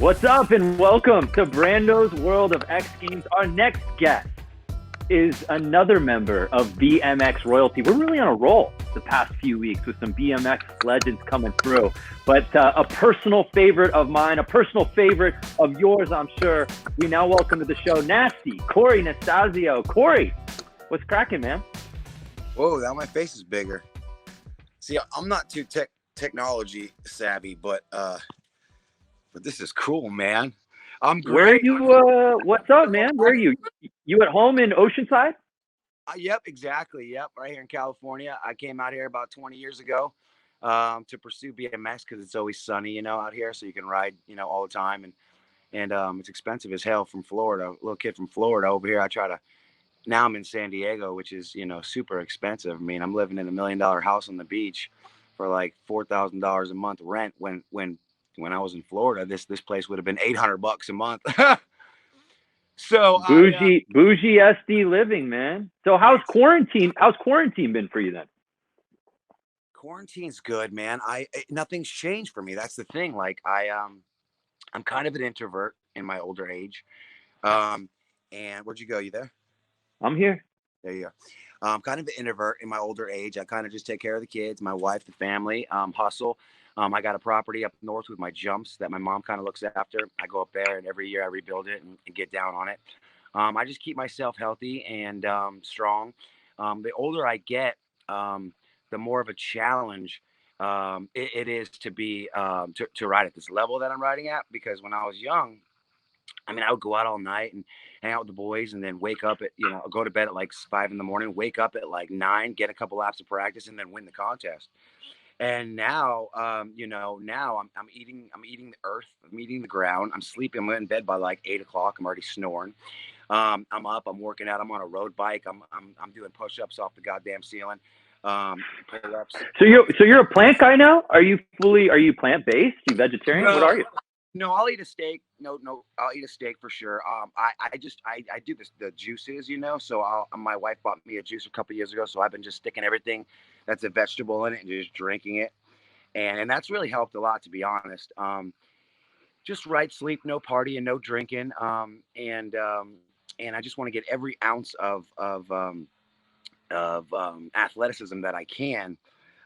What's up, and welcome to Brando's World of X Games. Our next guest is another member of BMX royalty. We're really on a roll the past few weeks with some BMX legends coming through. But a personal favorite of mine, a personal favorite of yours, I'm sure. We now welcome to the show Nasty, Cory Nastazio. Cory, what's cracking, man? Whoa, now my face is bigger. See, I'm not too technology savvy, but this is cool, man. I'm great. Where are you? What's up, man? Where are you? You at home in Oceanside? Yep, exactly. Yep, right here in California. I came out here about 20 years ago to pursue BMX because it's always sunny, out here, so you can ride, all the time. And it's expensive as hell from Florida. A little kid from Florida over here. Now I'm in San Diego, which is, super expensive. I mean, I'm living in $1 million house on the beach for like $4,000 a month rent. When I was in Florida, this place would have been $800 a month. So bougie SD living, man. So how's quarantine been for you then? Quarantine's good, man. Nothing's changed for me. That's the thing. Like I'm kind of an introvert in my older age. And where'd you go? You there? I'm here. There you go. I'm kind of an introvert in my older age. I kind of just take care of the kids, my wife, the family, hustle. I got a property up north with my jumps that my mom kind of looks after. I go up there and every year I rebuild it and get down on it. I just keep myself healthy and strong. The older I get, the more of a challenge it is to be to ride at this level that I'm riding at. Because when I was young, I mean, I would go out all night and hang out with the boys and then wake up at, go to bed at like 5 a.m, wake up at like 9, get a couple laps of practice and then win the contest. And now, now I'm eating the earth, I'm eating the ground, I'm sleeping, I'm in bed by like 8 o'clock. I'm already snoring. I'm up, I'm working out, I'm on a road bike. I'm doing push-ups off the goddamn ceiling. Pull-ups. So you're a plant guy now? Are you plant-based? You vegetarian? No. What are you? No, I'll eat a steak. No, I'll eat a steak for sure. I do the juices, So my wife bought me a juice a couple years ago, so I've been just sticking everything that's a vegetable in it and just drinking it, and that's really helped a lot, to be honest. Just right sleep, no partying, no drinking, and I just want to get every ounce of athleticism that I can,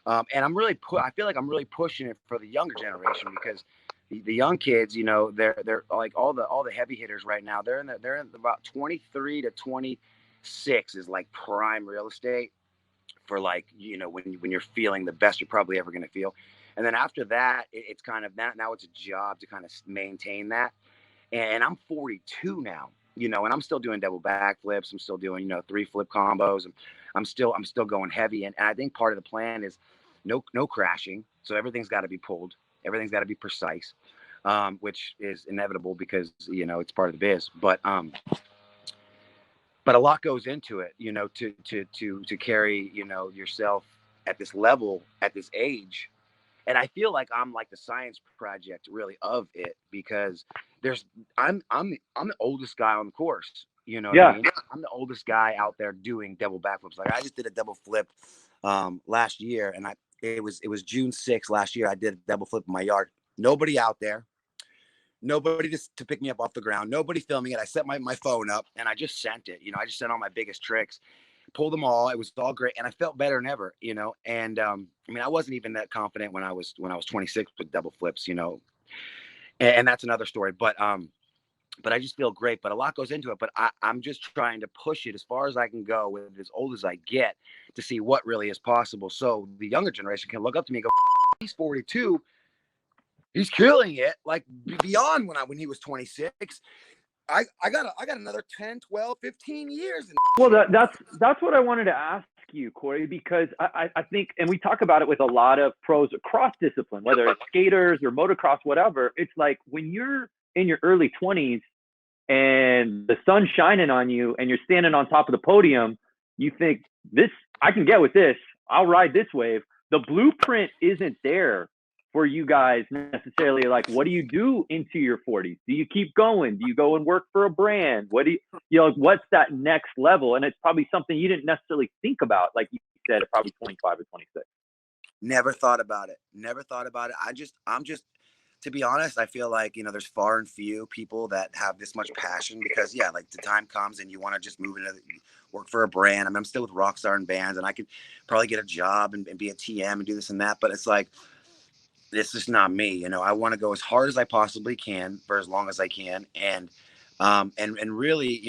and I feel like I'm really pushing it for the younger generation because. The young kids, they're like all the heavy hitters right now. They're in about 23 to 26 is like prime real estate for like, when you're feeling the best you're probably ever going to feel. And then after that, it's kind of that. Now it's a job to kind of maintain that. And I'm 42 now, and I'm still doing double backflips. I'm still doing, 3 flip combos. And I'm still going heavy. And I think part of the plan is no crashing. So everything's got to be pulled. Everything's got to be precise, which is inevitable because, it's part of the biz. But a lot goes into it, to carry, yourself at this level, at this age. And I feel like I'm like the science project really of it because I'm the oldest guy on the course. You know what I mean? I'm the oldest guy out there doing double backflips. Like I just did a double flip last year, and it was June 6th last year. I did a double flip in my yard. Nobody out there. Nobody to pick me up off the ground. Nobody filming it. I set my phone up and I just sent it. I just sent all my biggest tricks, pulled them all. It was all great, and I felt better than ever. And I mean, I wasn't even that confident when I was 26 with double flips. And that's another story. But I just feel great. But a lot goes into it. But I'm just trying to push it as far as I can go with as old as I get to see what really is possible. So the younger generation can look up to me and go, he's 42. He's killing it. Like beyond when he was 26. I got another 10, 12, 15 years. Well, that's what I wanted to ask you, Cory, because I think, and we talk about it with a lot of pros across discipline, whether it's skaters or motocross, whatever. It's like when you're in your early 20s and the sun's shining on you and you're standing on top of the podium, you think, I can get with this. I'll ride this wave. The blueprint isn't there for you guys necessarily. Like, what do you do into your 40s? Do you keep going? Do you go and work for a brand? What do what's that next level? And it's probably something you didn't necessarily think about, like you said, probably 25 or 26. Never thought about it. I'm just To be honest, I feel like, there's far and few people that have this much passion because, yeah, like the time comes and you want to just move into work for a brand. I mean, I'm still with Rockstar and bands, and I could probably get a job and be a TM and do this and that. But it's like, it's just not me. I want to go as hard as I possibly can for as long as I can. And really,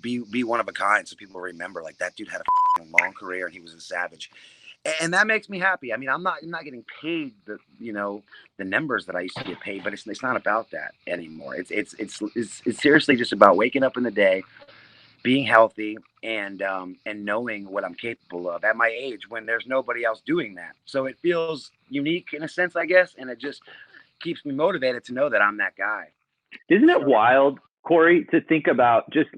be one of a kind. So people remember like that dude had a long career and he was a savage. And that makes me happy. I mean, I'm not getting paid the numbers that I used to get paid, but it's not about that anymore. It's seriously just about waking up in the day, being healthy, and knowing what I'm capable of at my age when there's nobody else doing that. So it feels unique in a sense, I guess, and it just keeps me motivated to know that I'm that guy. Isn't it wild, Cory, to think about just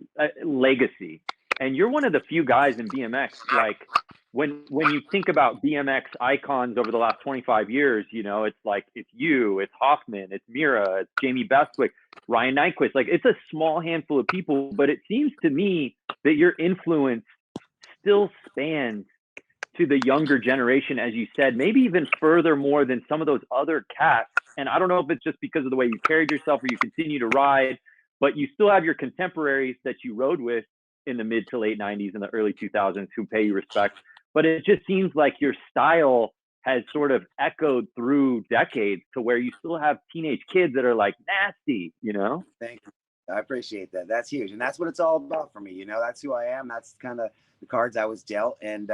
legacy? And you're one of the few guys in BMX, like when you think about BMX icons over the last 25 years, it's like it's you, it's Hoffman, it's Mira, it's Jamie Bestwick, Ryan Nyquist. Like it's a small handful of people, but it seems to me that your influence still spans to the younger generation, as you said, maybe even further more than some of those other cats. And I don't know if it's just because of the way you carried yourself or you continue to ride, but you still have your contemporaries that you rode with in the mid to late 90s and the early 2000s who pay you respect. But it just seems like your style has sort of echoed through decades to where you still have teenage kids that are like nasty, Thank you. I appreciate that. That's huge. And that's what it's all about for me. That's who I am. That's kind of the cards I was dealt. And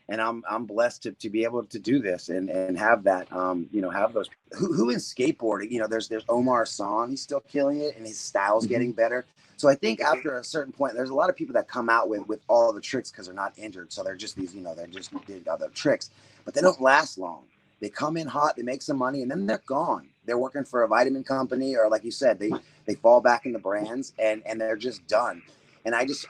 I'm blessed to be able to do this and have that, have those who in skateboarding, there's Omar San, he's still killing it and his style's getting better. So I think after a certain point, there's a lot of people that come out with all the tricks because they're not injured. So they're just these, they're just did other tricks, but they don't last long. They come in hot, they make some money, and then they're gone. They're working for a vitamin company, or like you said, they fall back into brands and they're just done. And I just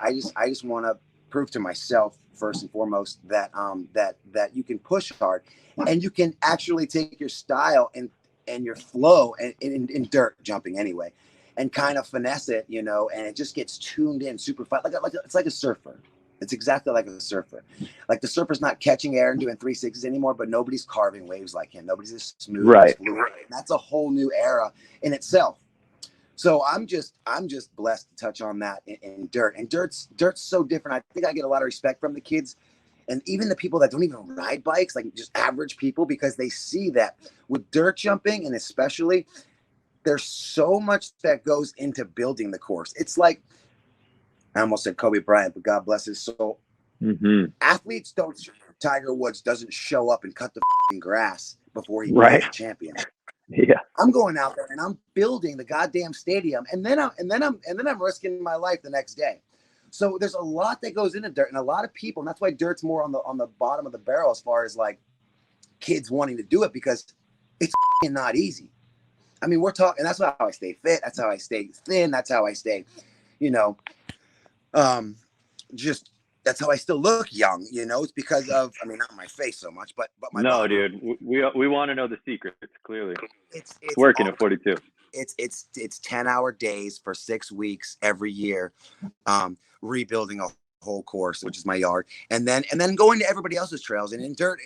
want to prove to myself first and foremost that that you can push hard and you can actually take your style and your flow and in dirt jumping anyway and kind of finesse it, and it just gets tuned in super fast. Like it's like a surfer. It's exactly like a surfer. Like the surfer's not catching air and doing 360s anymore, but nobody's carving waves like him. Nobody's as smooth. Right. And that's a whole new era in itself. So I'm just blessed to touch on that in dirt. And dirt's so different. I think I get a lot of respect from the kids and even the people that don't even ride bikes, like just average people, because they see that with dirt jumping, and especially there's so much that goes into building the course. It's like, I almost said Kobe Bryant, but God bless his soul. Mm-hmm. Athletes don't. Tiger Woods doesn't show up and cut the grass before he becomes a champion. Yeah, I'm going out there and I'm building the goddamn stadium, and then I'm risking my life the next day. So there's a lot that goes into dirt, and a lot of people, and that's why dirt's more on the bottom of the barrel as far as like kids wanting to do it, because it's not easy. I mean, we're talking. That's how I stay fit. That's how I stay thin. That's how I stay, just that's how I still look young. It's because of, I mean, not my face so much, but my body. Dude, we want to know the secrets. Clearly, it's working at 42. It's 10-hour days for 6 weeks every year, rebuilding a whole course, which is my yard, and then going to everybody else's trails. And in dirt,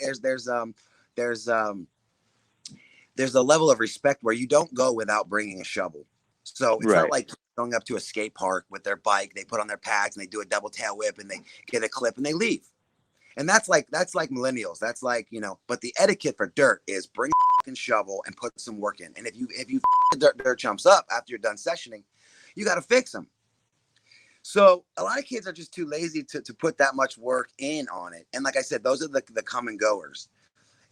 there's a level of respect where you don't go without bringing a shovel. So it's not like going up to a skate park with their bike, they put on their pads and they do a double tail whip and they get a clip and they leave. And that's like millennials. That's like, but the etiquette for dirt is bring a fucking shovel and put some work in. And if you dirt jumps up after you're done sessioning, you got to fix them. So a lot of kids are just too lazy to put that much work in on it. And like I said, those are the come and goers.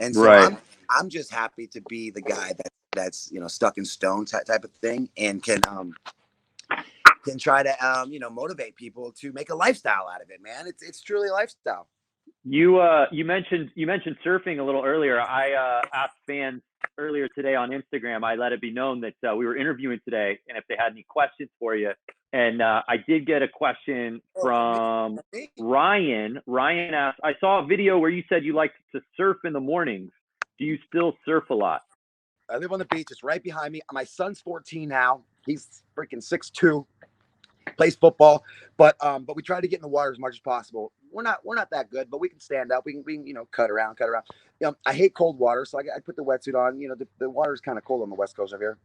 And so I'm just happy to be the guy that's stuck in stone type of thing, and can try to motivate people to make a lifestyle out of it, man. It's truly a lifestyle. You mentioned surfing a little earlier. I asked fans earlier today on Instagram. I let it be known that we were interviewing today, and if they had any questions for you. And I did get a question from Ryan. Ryan asked, I saw a video where you said you like to surf in the mornings. Do you still surf a lot? I live on the beach. It's right behind me. My son's 14 now. He's freaking 6'2", plays football, but we try to get in the water as much as possible. not that good, but we can stand up. We can cut around. I hate cold water, so I put the wetsuit on. The water is kind of cold on the West Coast over here.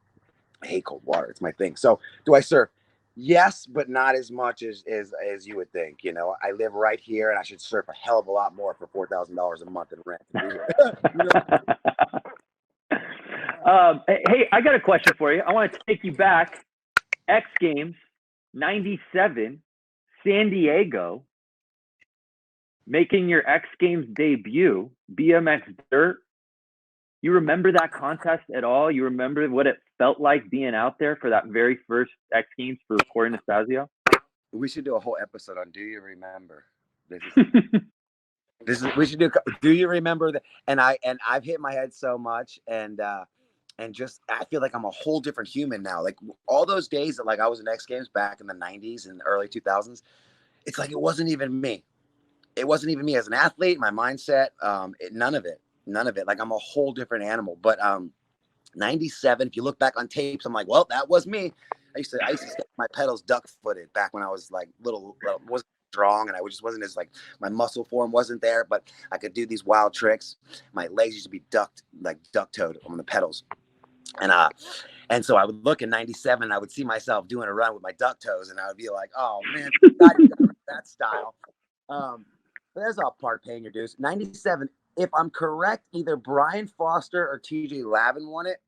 I hate cold water. It's my thing. So do I surf? Yes, but not as much as you would think. I live right here, and I should surf a hell of a lot more for $4,000 a month in rent. Hey, I got a question for you. I want to take you back. X Games, 97, San Diego, making your X Games debut, BMX Dirt. You remember that contest at all? You remember what it felt like being out there for that very first X Games for Cory Nastazio? We should do a whole episode on Do You Remember? We should do you remember that? And I've hit my head so much, and just I feel like I'm a whole different human now. Like all those days that I was in X Games back in the 90s and early 2000s, it's like it wasn't even me. It wasn't even me as an athlete, my mindset, none of it. Like I'm a whole different animal. But 97, if you look back on tapes, I'm like, well, that was me. I used to step my pedals duck footed back when I was like little, wasn't strong, and I just wasn't as my muscle form wasn't there, but I could do these wild tricks. My legs used to be duck toed on the pedals. And so I would look in 97, and I would see myself doing a run with my duck toes, and I would be like, oh man, that style. But that's all part of paying your dues. 97, if I'm correct, either Brian Foster or TJ Lavin won it.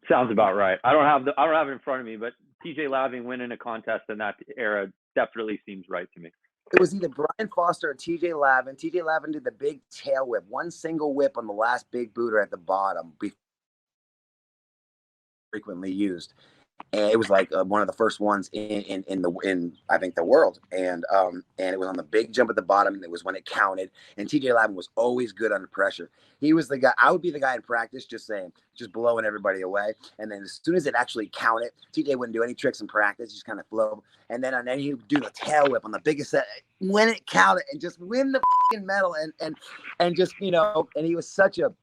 Sounds about right. I don't have it in front of me, but TJ Lavin winning a contest in that era definitely seems right to me. It was either Brian Foster or TJ Lavin. TJ Lavin did the big tail whip, one single whip on the last big booter at the bottom, frequently used. And it was one of the first ones in I think the world, and it was on the big jump at the bottom, and it was when it counted. And TJ Lavin was always good under pressure. He was the guy. I would be the guy in practice, just blowing everybody away. And then as soon as it actually counted, TJ wouldn't do any tricks in practice, just kind of flow. And then he would do the tail whip on the biggest set when it counted, and just win the fucking medal. And just and he was such an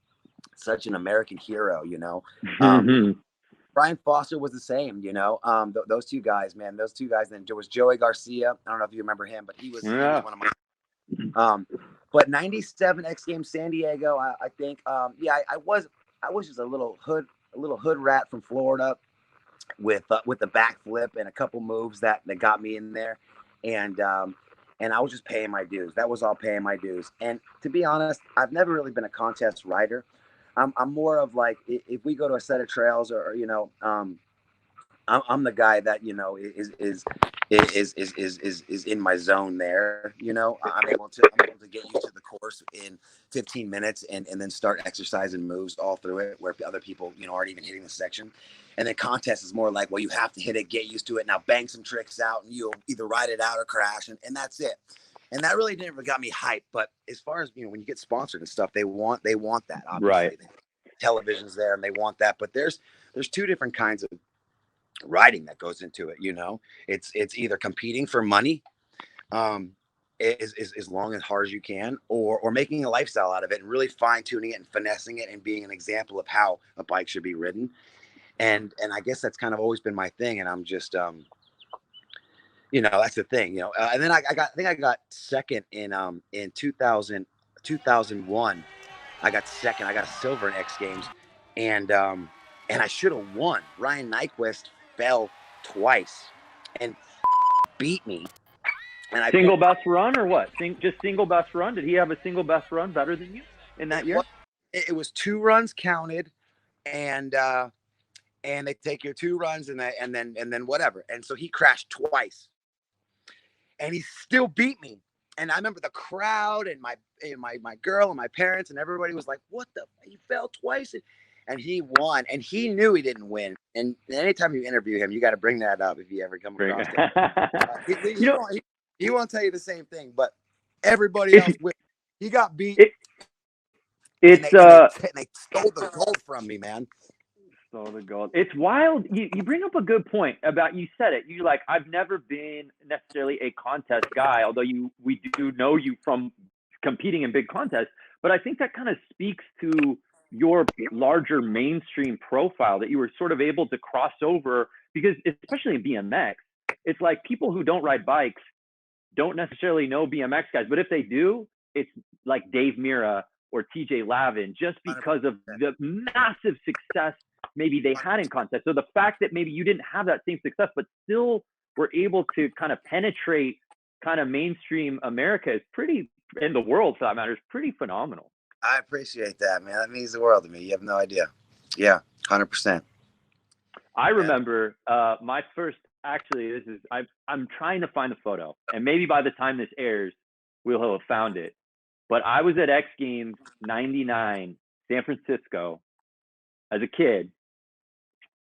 American hero, Mm-hmm. Brian Foster was the same, those two guys, man, Then there was Joey Garcia. I don't know if you remember him, but he was one of my, but 97 X Games San Diego, I think, I was just a little hood rat from Florida with the backflip and a couple moves that got me in there. And I was just paying my dues. That was all paying my dues. And to be honest, I've never really been a contest rider. I'm more of if we go to a set of trails or I'm the guy that is in my zone there. I'm able to get used to the course in 15 minutes and then start exercising moves all through it where other people aren't even hitting the section. And then contest is more well, you have to hit it, get used to it, now bang some tricks out, and you'll either ride it out or crash, and that's it. And that really never got me hyped. But as far as when you get sponsored and stuff, they want that, obviously. Right. Television's there and they want that. But there's two different kinds of riding that goes into it. It's either competing for money, as long and hard as you can, or making a lifestyle out of it and really fine tuning it and finessing it and being an example of how a bike should be ridden. And I guess that's kind of always been my thing. And I'm just that's the thing, and then I got second in 2001. I got second. I got a silver in X Games, and I should have won. Ryan Nyquist fell twice and beat me. And single best run or what? Just single best run? Did he have a single best run better than you in that year? It was 2 runs counted, and they take your 2 runs and then whatever. And so he crashed twice. And he still beat me. And I remember the crowd and my girl and my parents and everybody was like, what the, he fell twice. And he won. And he knew he didn't win. And anytime you interview him, you got to bring that up if you ever come across him. He won't tell you the same thing, but everybody else wins. He got beat. And they stole the gold from me, man. The gold. It's wild. You bring up a good point about, you said it. You I've never been necessarily a contest guy, although we do know you from competing in big contests. But I think that kind of speaks to your larger mainstream profile, that you were sort of able to cross over, because especially in BMX, it's people who don't ride bikes don't necessarily know BMX guys, but if they do, it's like Dave Mira or TJ Lavin, just because of the massive success maybe they had in contest. So the fact that maybe you didn't have that same success, but still were able to kind of penetrate kind of mainstream America is pretty, in the world for that matter, is pretty phenomenal. I appreciate that, man. That means the world to me. You have no idea. Yeah, 100%. I remember my first, actually, this is, I'm trying to find the photo, and maybe by the time this airs, we'll have found it. But I was at X Games 99, San Francisco, as a kid,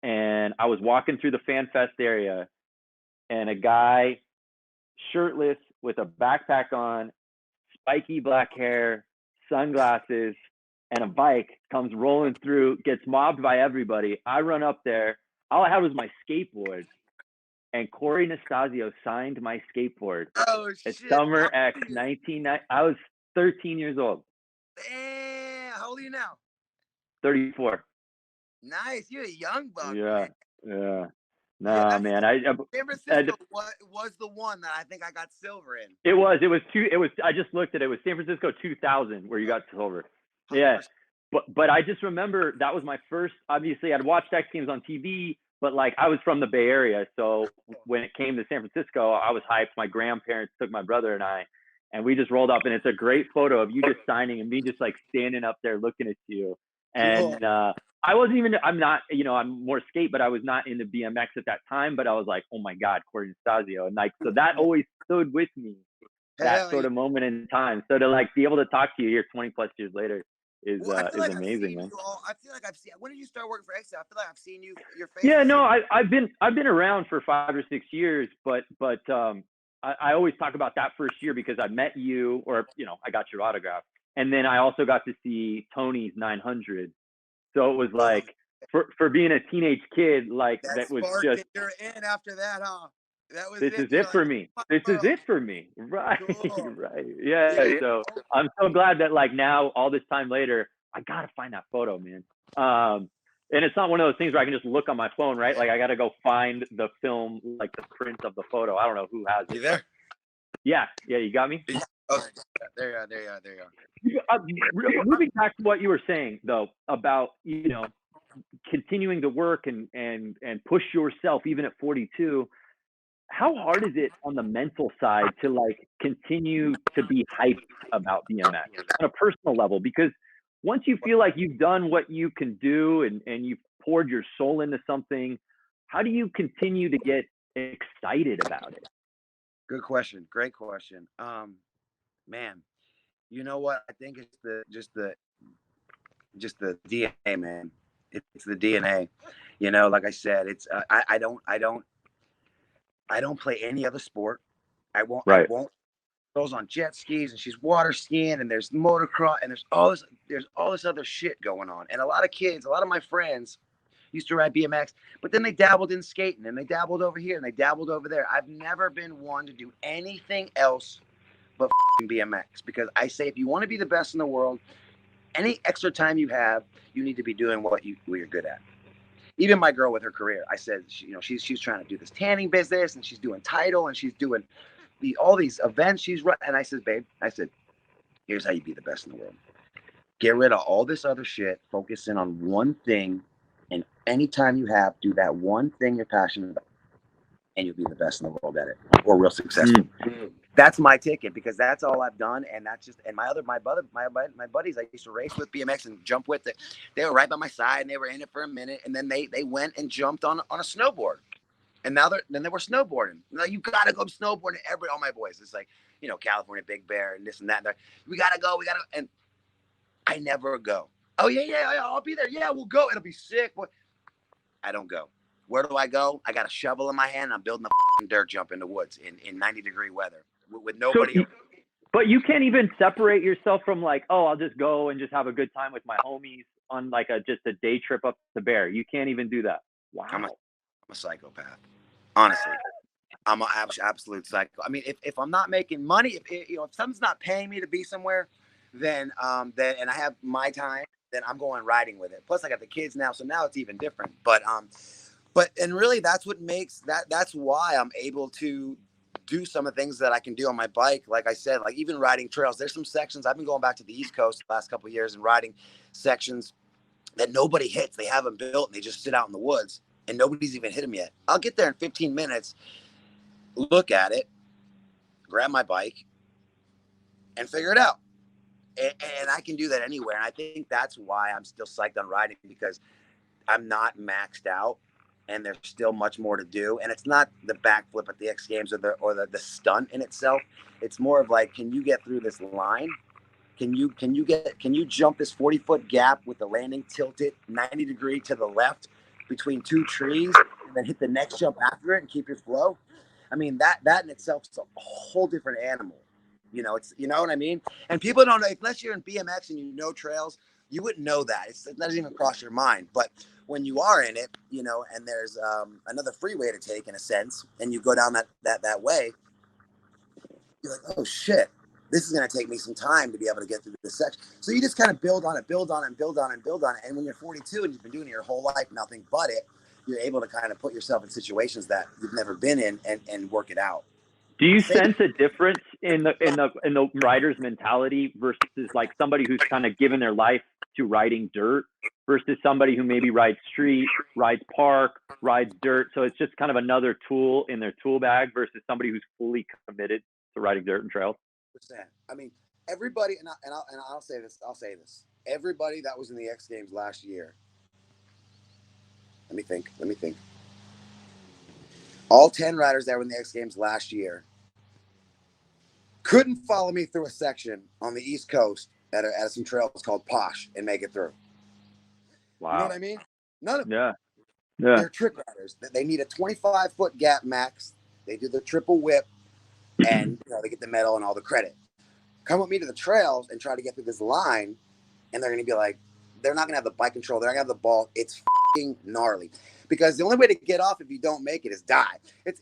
and I was walking through the Fan Fest area, and a guy, shirtless, with a backpack on, spiky black hair, sunglasses, and a bike comes rolling through, gets mobbed by everybody. I run up there. All I had was my skateboard, and Cory Nastazio signed my skateboard. Oh, at shit. Summer X 1990. I was 13 years old. Damn. How old are you now? 34. Nice. You're a young buck. Yeah. Man. Yeah. Nah, man. San Francisco was the one that I think I got silver in. It was I just looked at it. It was San Francisco 2000 where you got silver. 100%. Yeah. But I just remember that was my first, obviously I'd watched X Games on TV, but like I was from the Bay Area. So when it came to San Francisco, I was hyped. My grandparents took my brother and I, and we just rolled up, and it's a great photo of you just signing and me just like standing up there looking at you. And I wasn't even, I'm not, I'm more skate, but I was not into BMX at that time, but I was like, oh my God, Cory Nastazio. And like, so that always stood with me, that sort of moment in time. So to like be able to talk to you here 20 plus years later is amazing, man. I feel like I've seen, when did you start working for X? I feel like I've seen your face. Yeah, no, I've been around for 5 or 6 years, but I always talk about that first year because I met you, or, I got your autograph. And then I also got to see Tony's 900. So it was like, for being a teenage kid, like that was just. You're in after that, huh? That was this is it for me. This is it for me. Right. Cool. Right. Yeah. So I'm so glad that like now, all this time later, I got to find that photo, man. And it's not one of those things where I can just look on my phone, right? Like I got to go find the film, like the print of the photo. I don't know who has it. You there? Yeah. Yeah. You got me? Oh, there you are. Moving back to what you were saying though, about, continuing to work and push yourself even at 42, how hard is it on the mental side to like continue to be hyped about BMX on a personal level? Because once you feel like you've done what you can do and you've poured your soul into something, how do you continue to get excited about it? Good question. Great question. Man, you know what? I think it's just the DNA, man. It's the DNA. Like I said, it's I don't play any other sport. I won't. Right. I won't. Girls on jet skis, and she's water skiing, and there's motocross, and there's all this other shit going on. And a lot of my friends used to ride BMX, but then they dabbled in skating, and they dabbled over here, and they dabbled over there. I've never been one to do anything else but BMX, because I say if you want to be the best in the world, any extra time you have, you need to be doing what you're good at. Even my girl with her career, I said, she's trying to do this tanning business, and she's doing title, and she's doing all these events she's running. And I said, babe, here's how you be the best in the world. Get rid of all this other shit. Focus in on one thing. And anytime you have, do that one thing you're passionate about. And you'll be the best in the world at it, or real successful. Mm-hmm. That's my ticket, because that's all I've done. And that's just, and my buddies I used to race with BMX and jump with it. They were right by my side, and they were in it for a minute. And then they went and jumped on a snowboard. And now they were snowboarding. Like, you gotta go snowboarding. All my boys, it's like, California Big Bear and this and that. We gotta go. And I never go. Oh yeah, I'll be there. Yeah, we'll go. It'll be sick. But I don't go. Where do I go? I got a shovel in my hand. And I'm building a dirt jump in the woods in 90-degree weather with nobody. So but you can't even separate yourself from like, oh, I'll just go and just have a good time with my homies on like just a day trip up to Bear. You can't even do that. Wow. I'm a psychopath. Honestly, I'm an absolute psycho. I mean, if I'm not making money, if something's not paying me to be somewhere, then and I have my time, then I'm going riding with it. Plus, I got the kids now, so now it's even different. But and really, that's what makes that's why I'm able to do some of the things that I can do on my bike. Like I said, like even riding trails, there's some sections. I've been going back to the East Coast the last couple of years and riding sections that nobody hits. They haven't built and they just sit out in the woods and nobody's even hit them yet. I'll get there in 15 minutes, look at it, grab my bike and figure it out. And I can do that anywhere. And I think that's why I'm still psyched on riding, because I'm not maxed out and there's still much more to do. And it's not the backflip at the X Games or the stunt in itself. It's more of like, can you get through this line? Can you jump this 40-foot gap with the landing tilted 90 degree to the left between two trees and then hit the next jump after it and keep your flow? I mean, that in itself is a whole different animal. You know, it's, you know what I mean? And people don't know, unless you're in BMX and you know trails, you wouldn't know that. It doesn't even cross your mind. But when you are in it, you know, and there's another freeway to take in a sense, and you go down that way, you're like, oh shit, this is going to take me some time to be able to get through this section. So you just kind of build on it. And when you're 42 and you've been doing it your whole life, nothing but it, you're able to kind of put yourself in situations that you've never been in and work it out. Do you sense a difference in the rider's mentality versus like somebody who's kind of given their life to riding dirt versus somebody who maybe rides street, rides park, rides dirt? So it's just kind of another tool in their tool bag versus somebody who's fully committed to riding dirt and trails. I mean, everybody, and I'll say this. Everybody that was in the X Games last year. Let me think. All 10 riders that were in the X Games last year couldn't follow me through a section on the East Coast at some trails called Posh and make it through. Wow. You know what I mean? None of them. Yeah. They're trick riders. They need a 25-foot gap max. They do the triple whip, and you know, they get the medal and all the credit. Come with me to the trails and try to get through this line, and they're going to be like, they're not going to have the bike control. They're not going to have the ball. It's f***ing gnarly. Because the only way to get off if you don't make it is die.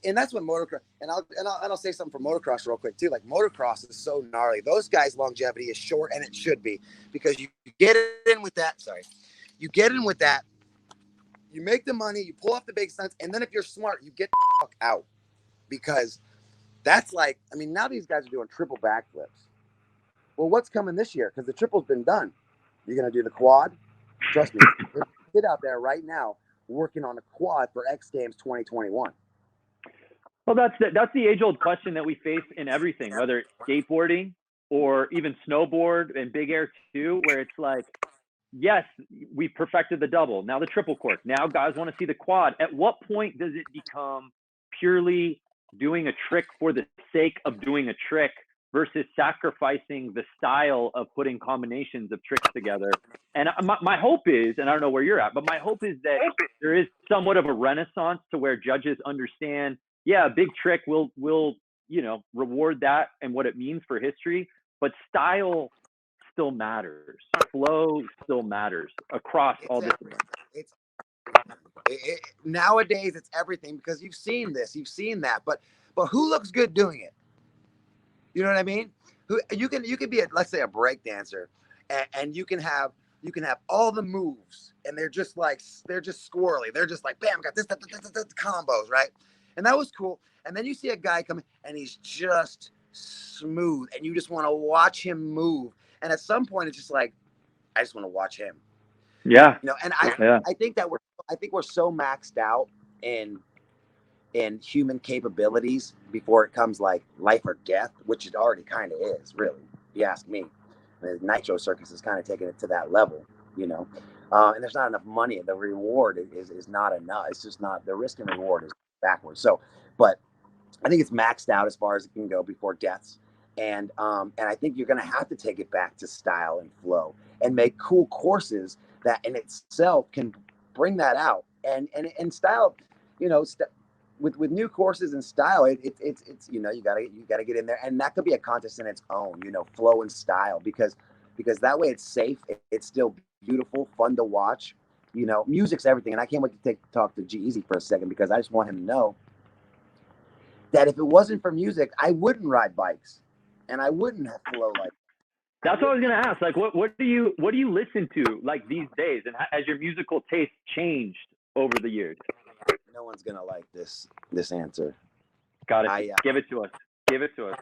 And that's what motocross, and I'll say something for motocross real quick too. Like motocross is so gnarly. Those guys' longevity is short, and it should be, because you get in with that. You get in with that. You make the money. You pull off the big stunts, and then if you're smart, you get the fuck out. Because that's like, I mean, now these guys are doing triple backflips. Well, what's coming this year? Because the triple's been done. You're gonna do the quad. Trust me, there's a kid out there right now working on a quad for X Games 2021. Well, that's the age-old question that we face in everything, whether it's skateboarding or even snowboard and big air too, where it's like, yes, we perfected the double. Now the triple cork. Now guys want to see the quad. At what point does it become purely doing a trick for the sake of doing a trick versus sacrificing the style of putting combinations of tricks together? And my hope is, and I don't know where you're at, but my hope is that there is somewhat of a renaissance to where judges understand, yeah, a big trick will you know, reward that and what it means for history, but style still matters. Flow still matters across all disciplines. Nowadays it's everything, because you've seen this, you've seen that, but who looks good doing it? You know what I mean? You can be let's say a break dancer, and you can have all the moves, and they're just squirrely. They're just like, bam, got this combos, right? And that was cool. And then you see a guy come in, and he's just smooth, and you just want to watch him move. And at some point, it's just like, I just want to watch him. Yeah. You know, and I think we're so maxed out in human capabilities before it comes like life or death, which it already kind of is, really, if you ask me. I mean, Nitro Circus is kind of taking it to that level, you know, and there's not enough money. The reward is not enough. It's just not, the risk and reward is backwards. So, but I think it's maxed out as far as it can go before deaths. And I think you're going to have to take it back to style and flow and make cool courses that in itself can bring that out. And style, you know, with new courses and style, it's you know, you gotta get in there, and that could be a contest in its own, you know, flow and style, because that way it's safe, it's still beautiful, fun to watch. You know, music's everything, and I can't wait to talk to G-Eazy for a second, because I just want him to know that if it wasn't for music, I wouldn't ride bikes, and I wouldn't have flow like. That's what I was gonna ask. Like, what do you listen to like these days, and has your musical taste changed over the years? No one's gonna like this answer. Got it. Give it to us. Give it to us.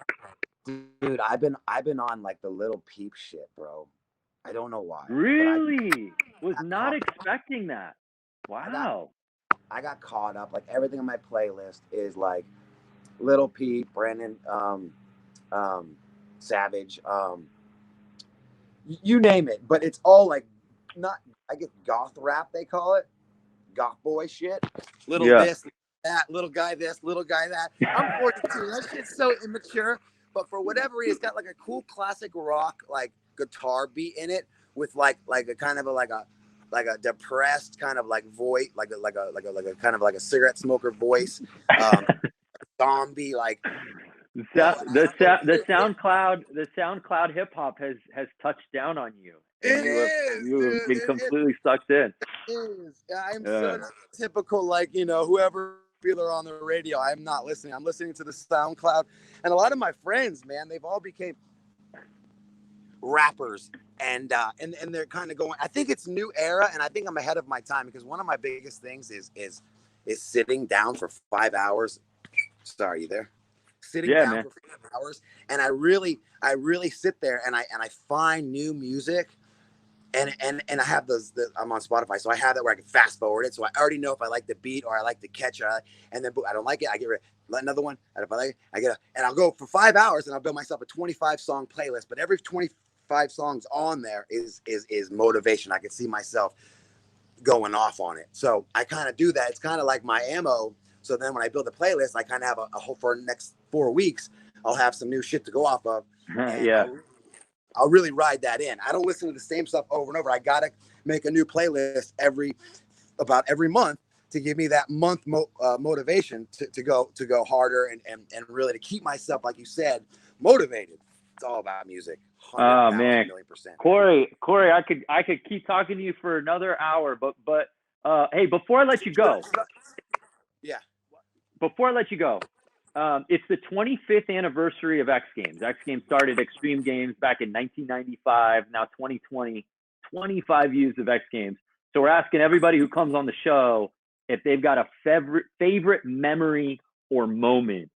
Dude, I've been on like the Little Peep shit, bro. I don't know why. Really? Was not expecting that. Wow. I got caught up. Like everything on my playlist is like Little Peep, Brandon, Savage, you name it. But it's all like not, I guess, goth rap, they call it. Goth boy shit. Little this, that, little guy this, little guy that. I'm 42. That shit's so immature. But for whatever reason, it's got like a cool classic rock like guitar beat in it with like a kind of like a depressed kind of like voice, like a kind of like a cigarette smoker voice, zombie like. The SoundCloud hip hop has touched down on you. You have been completely sucked in. It is. I'm so typical, like, whoever popular on the radio. I'm not listening. I'm listening to the SoundCloud. And a lot of my friends, man, they've all became rappers. And they're kind of going, I think it's new era, and I think I'm ahead of my time because one of my biggest things is sitting down for 5 hours. Sorry, you there? Sitting down for 5 hours, and I really sit there and I find new music, and I have I'm on Spotify, so I have that where I can fast forward it, so I already know if I like the beat or I like the catch, and then I don't like it, I get rid of another one, and if I like it, I get and I'll go for 5 hours and I'll build myself a 25 song playlist, but every 25 songs on there is motivation. I can see myself going off on it, so I kind of do that. It's kind of like my ammo. So then when I build a playlist, I kind of have a hope for the next 4 weeks, I'll have some new shit to go off of. I'll really ride that in. I don't listen to the same stuff over and over. I got to make a new playlist about every month to give me that month motivation to go harder and really to keep myself, like you said, motivated. It's all about music. Oh man, Cory, I could keep talking to you for another hour, but hey, before I let you go. Yeah. Before I let you go, it's the 25th anniversary of X Games. X Games started Extreme Games back in 1995. Now 2020, 25 years of X Games. So we're asking everybody who comes on the show if they've got a favorite memory or moment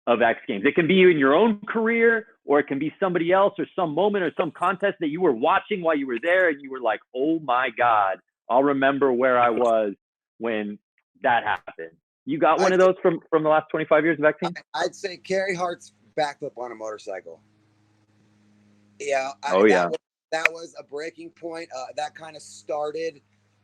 of X Games. It can be in your own career, or it can be somebody else, or some moment or some contest that you were watching while you were there and you were like, oh my God, I'll remember where I was when that happened. You got one of those from the last 25 years of X Games? I'd say Carey Hart's backflip on a motorcycle. Yeah. That was a breaking point. That kind of started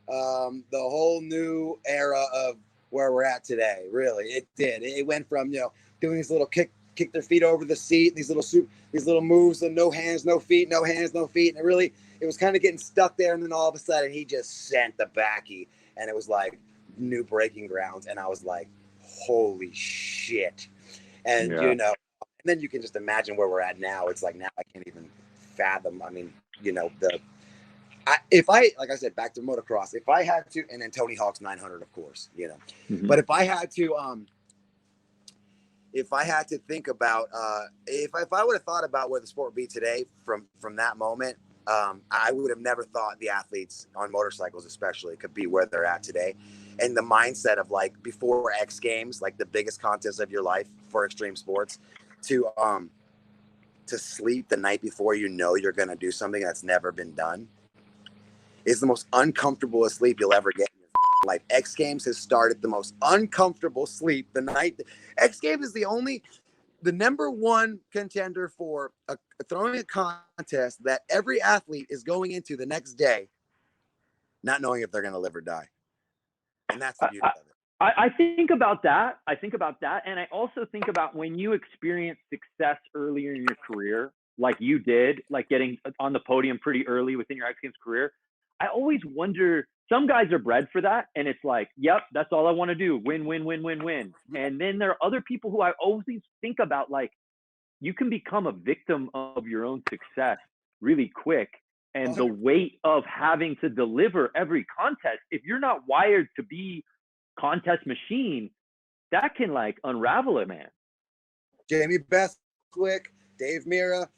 the whole new era of where we're at today. Really, it did. It went from doing these little kick their feet over the seat, these little moves, and no hands, no feet, no hands, no feet, and it was kind of getting stuck there. And then all of a sudden, he just sent the backy, and it was like new breaking grounds, and I was like, holy shit. And and then you can just imagine where we're at now. It's like now I can't even fathom. I mean, if I like I said, back to motocross, if I had to, and then Tony Hawk's 900, of course, but if I had to think about if I would have thought about where the sport would be today from that moment, I would have never thought the athletes on motorcycles especially could be where they're at today. And the mindset of like before X Games, like the biggest contest of your life for extreme sports, to sleep the night before you're going to do something that's never been done is the most uncomfortable sleep you'll ever get in your life. X Games has started the most uncomfortable sleep the night. X Games is the number one contender for throwing a contest that every athlete is going into the next day not knowing if they're going to live or die. And that's the beauty of it. I think about that. And I also think about when you experience success earlier in your career, like you did, like getting on the podium pretty early within your X Games career. I always wonder, some guys are bred for that. And it's like, yep, that's all I want to do. Win, win, win, win, win. And then there are other people who I always think about, like, you can become a victim of your own success really quick. And the weight of having to deliver every contest, if you're not wired to be contest machine, that can like unravel it, man. Jamie Bestwick, Dave Mira,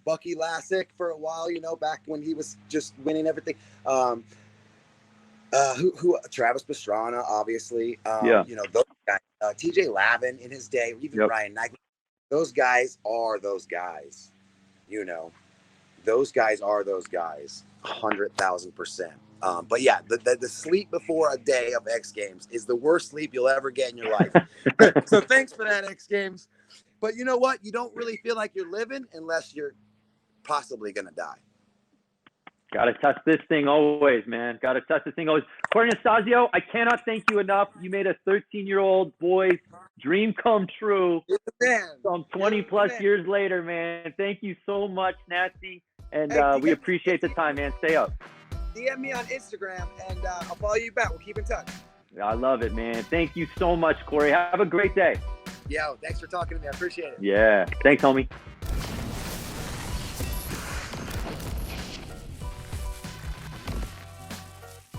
Bucky Lasek for a while, back when he was just winning everything. Who Travis Pastrana, obviously. Those guys. TJ Lavin in his day, even Ryan Nike. Those guys are those guys. You know, those guys are those guys. 100,000%. But yeah, the sleep before a day of X Games is the worst sleep you'll ever get in your life. So thanks for that, X Games. But you know what? You don't really feel like you're living unless you're possibly going to die. Got to touch this thing always, man. Got to touch this thing always. Cory Nastazio, I cannot thank you enough. You made a 13-year-old boy's dream come true. Some 20-plus years later, man. Thank you so much, Nasty. And we appreciate the time, man. Stay up. DM me on Instagram, and I'll follow you back. We'll keep in touch. I love it, man. Thank you so much, Cory. Have a great day. Yo, thanks for talking to me. I appreciate it. Yeah. Thanks, homie.